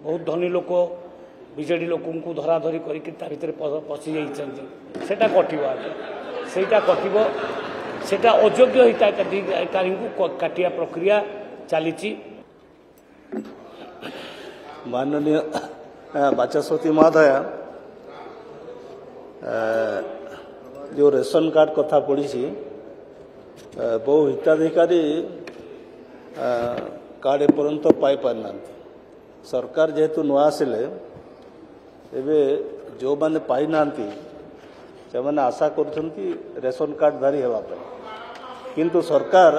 बहुत धनी लोक विजेडी लोक धराधरी करके पशि जाटा कटो आगे सेटा कटो सेटा अयोग्य हिताधिकारी को काटिया प्रक्रिया चली। माननीय बाचस्पति महोदय जो रेशन कार्ड कथा पड़ी बहु हिताधिकारी कार्ड एपर्यंत पाई पार ना सरकार जेहेतु नुआ आसिले एबे जो माने पाई ना से माने आशा करछंती रेशन कार्डधारी हेबा पे किंतु सरकार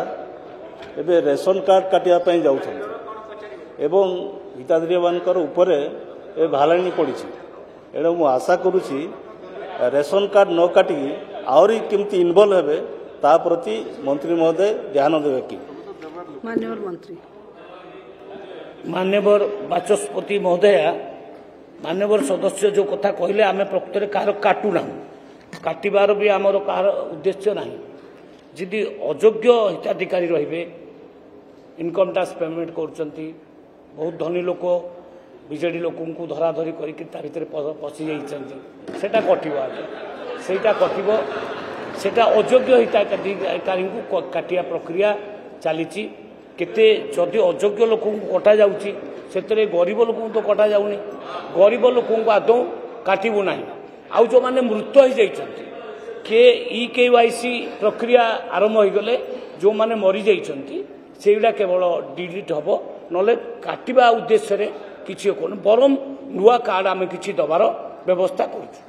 एबे रेशन कार्ड काटिया पे जाउछंती एवं हिताधिकारी मानकर उपरे ए भालाणी पड़ी एणु मु आशा करुछि रेशन कार्ड न काटिकी आहरी केमती इनवल्व हेबे ता प्रति मंत्री महोदय ध्यान देवे कि मान्यवर मंत्री मान्यवर बाचस्पति महोदय मान्यवर सदस्य जो कथा कहले आम प्रकृत में कह काटुना काटार भी आमर कह उद्देश्य ना जदि अयोग्य हिताधिकारी रे इनकम टैक्स पेमेंट कर बहुत धनी लोक विजेडी लोक धराधरी करके पशि जाटा कटो आगे सेटा कटो सेटा अयोग्य हिताधिकारी को काटिया प्रक्रिया चली केते जदि अयोग्य लोक कटा जाउची सेतरे गरीब लोक तो कटा जाउनी गरीब लोक आदौ काटबू ना आउ जो माने मृत हो जाइछंती के KYC प्रक्रिया आरंभ हो गले जो माने मरी जाइछंती सेटा केवल डिलीट हबो नले काटिबा उद्देश्य रे किछि कोन बरम नुआ कार्ड आमे किछि दबार व्यवस्था करूछु।